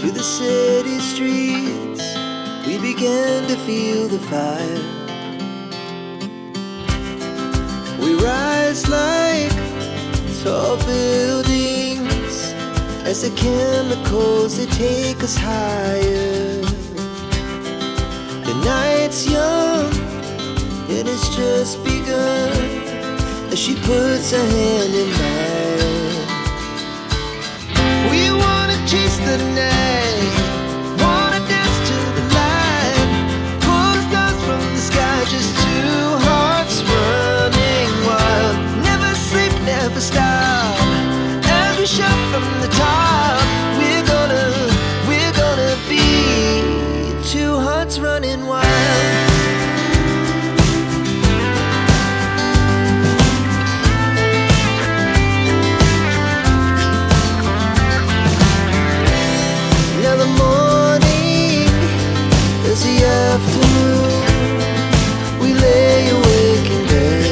to the city streets, we began to feel the fire. We rise like tall buildings as the chemicals, they take us higher. The night's young and it's just begun as she puts her hand in mine. We wanna chase the night, wanna dance to the light, pull the stars from the sky, just two hearts running wild. Never sleep, never stop, as we shout from the top. We're gonna be two hearts running wild. Afternoon, we lay awake in bed.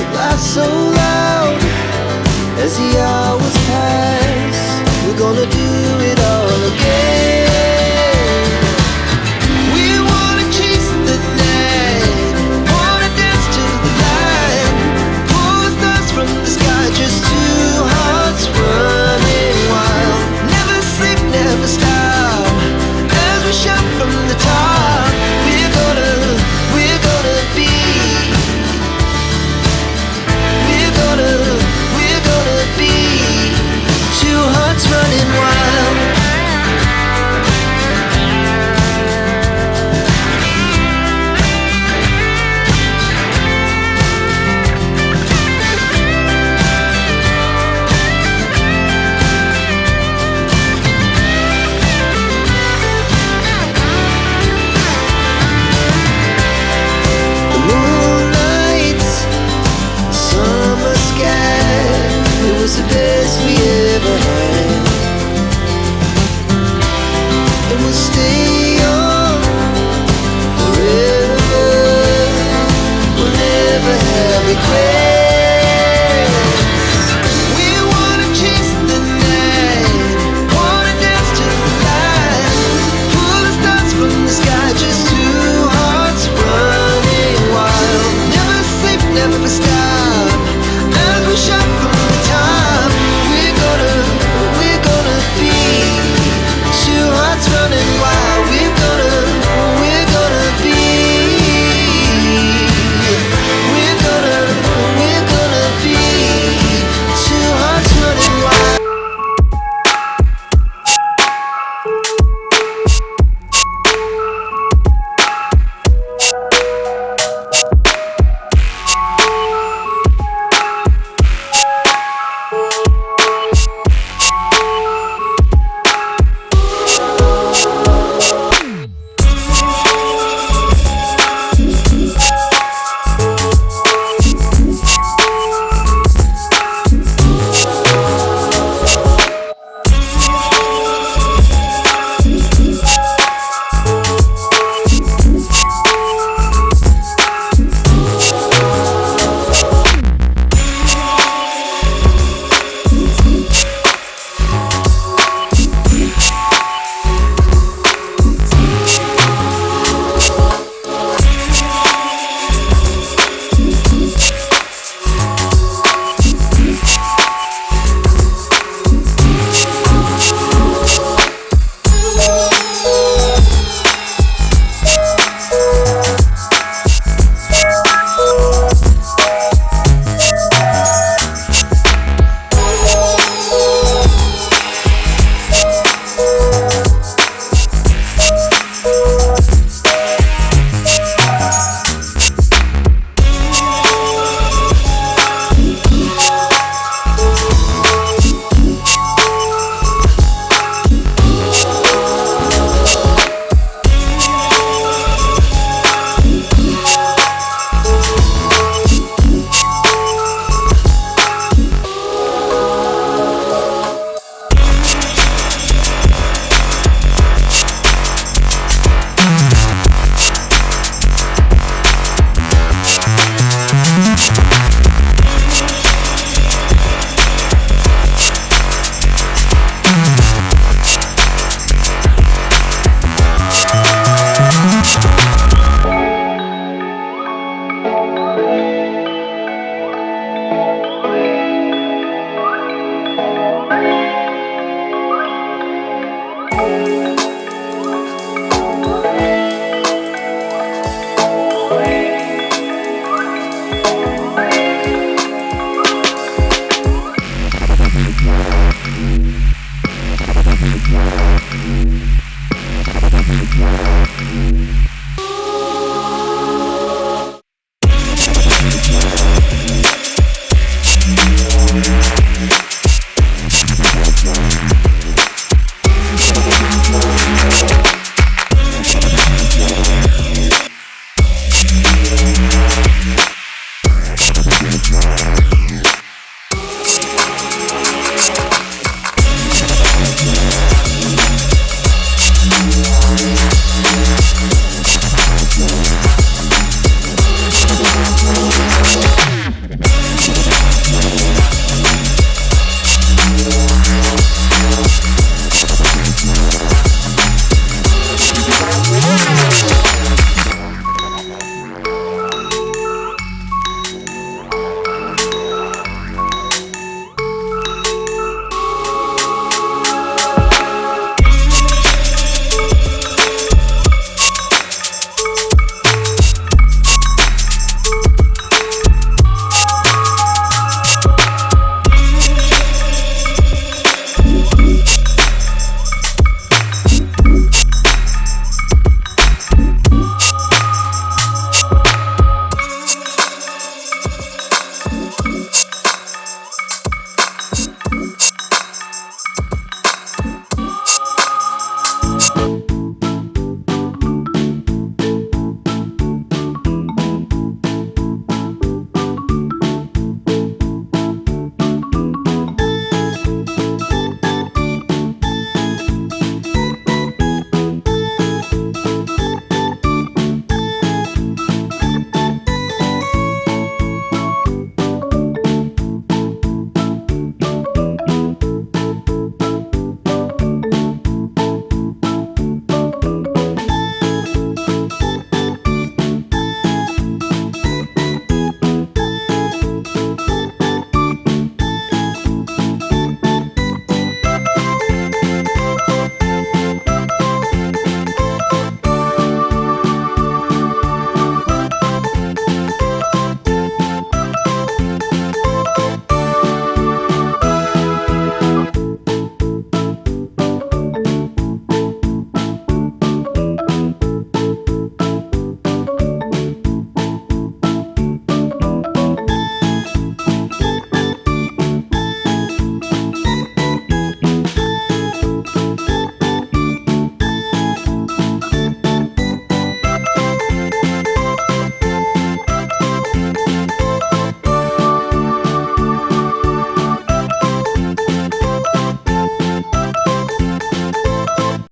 It laughs so loud as the hours